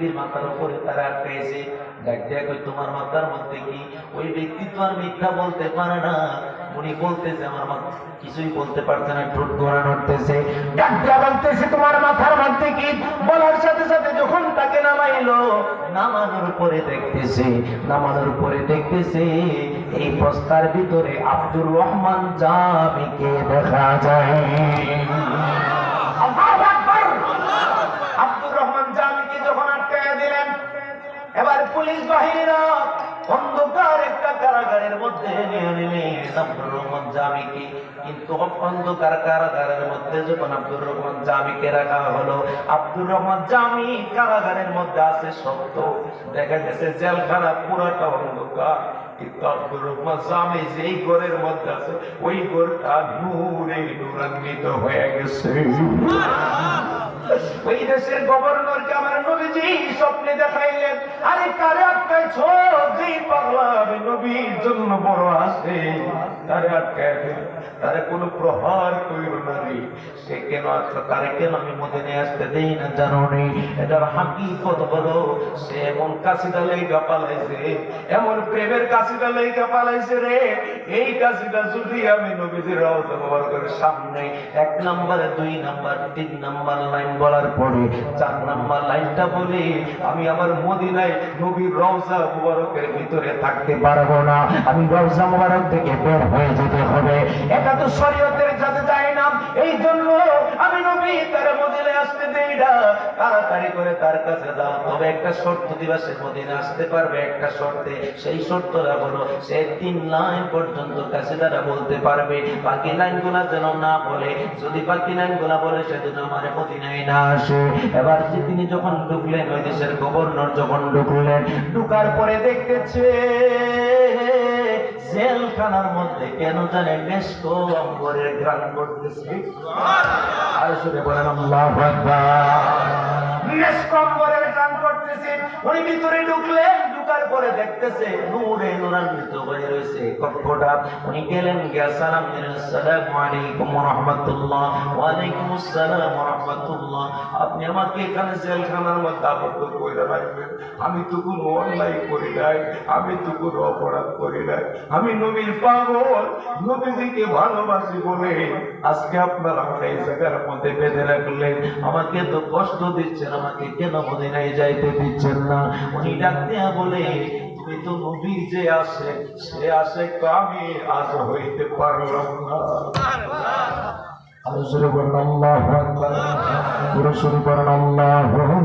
ব্যক্তির মাথার উপরে তারা আটকাইছে। ডাক দিয়া কই তোমার মাথার মধ্যে কি? ওই ব্যক্তি তো আর মিথ্যা বলতে পারে না, উনি বলতেছে আমার মাথা কিছুই বলতে পারছে না, ঠোঁট গোড়া নড়তেছে। ডাক দিয়া বলতেছে তোমার মাথার মধ্যে কি? বলার সাথে সাথে যখন তাকে নামাইলো, নামানোর উপরে দেখতেছে এই বস্তার ভিতরে আব্দুর রহমান জামিকে দেখা যায়। আব্দুর রহমান জামিকে যখন আটকাইয়া দিলেন, এবার পুলিশ বাহিনীরা অন্ধকার একটা কারাগারের মধ্যে নিয়ে নিলেন আব্দুর রহমান জামিকে। কিন্তু অন্ধকার কারাগারের মধ্যে যখন আব্দুর রহমান জামিকে রাখা হলো, আব্দুর রহমান জামি কারাগারের মধ্যে আছে সত্য, দেখা গেছে জেলখানা পুরাটা অন্ধকার, কিন্তু আব্দুর রহমান জামি যেই ঘরের মধ্যে আছে ওই ঘরটা নূরে নূরান্বিত হয়ে গেছে। ওই দেশের গভর্নরকে আমার নবীজি স্বপ্নে দেখাইলেন, আরে কারে আটকাইছো? যেই পাগলা আমি নবীর জন্য বড় আসে তারে আটকায় দিল, তারে কোনো প্রহার কইল না রে। সে কেন আসলো, তারে কেন আমি মদিনায় আসতে দেই না জানো নি? এটার হাকিকত হলো সে এমন কাশিটা লেগা পালাইছে, এমন প্রেমের কাশিটা লেগা পালাইছে রে। এই কাশিটা যদি আমি নবীজির রওজা মুবারকের সামনে 1 নাম্বার 2 নাম্বার 3 নাম্বার লাইন বলার পরে 4 নাম্বার লাইনটা বলি, আমি আমার মদিনায় নবীর রওজা মুবারকের ভিতরে থাকতে পারবো না, আমি রওজা মুবারক থেকে বের হয়ে যেতে হবে। এটা তো শরীয়তের সাথে যায় না, এই জন্য আমি নবী তার মদিনায় আসতে দেই না। তাড়াতাড়ি করে তার কাছে যাও, তবে একটা শর্ত দিবা, সে মদিনা আসতে পারবে একটা শর্তে। সেই শর্তটা হলো সে 3 লাইন পর্যন্ত কাছে তারা বলতে পারবে, বাকি লাইনগুলা যেন না বলে। যদি বাকি লাইনগুলা বলে সেজন্য আমার মদিনায় না আসে। এবার যে তিনি যখন ঢুকলেন, ওই দেশের গভর্নর যখন ঢুকলেন, ঢুকার পরে দেখতেছে জেলখানার মধ্যে কেন জানে মেশকো অম্বরের ঘ্রাণ করতেছে। আর শুনে বলেন আল্লাহু আকবার। মেশকো অম্বরের ঘ্রাণ করতেছে। উনি ভিতরে ঢুকলেন, ঢুকার পরে দেখতেছে নূরে নূরান্বিত হয়ে রয়েছে কক্ষটা। উনি গেলেন, গিয়া সালাম দিলেন, আসসালামু আলাইকুম ওয়া রাহমাতুল্লাহ। ওয়া আলাইকুম আসসালাম ওয়া রাহমাতুল্লাহ। আপনি আমাকে এখানে জেলখানার মধ্যে আবদ্ধ করে রাখবেন, আমি তো কোনো অন্যায় করি নাই, আমি তো কোনো অপরাধ করি নাই, আমি নবীর পাগল, নবীজিকে ভালোবাসি বলে আজকে আপনারা আমাকে এই জায়গার মধ্যে বেঁধে রাখলেন, আমাকে তো কষ্ট দিচ্ছেন, আমাকে কেন মদিনায় যাইতে দিচ্ছেন না? উনি ডাক দিয়া বলে, তুমি তো নবীর যে আসে, সে আসে আমি আজ হইতে পারলাম না। আল্লাহু আকবার, পুরো শুরু করেন আল্লাহু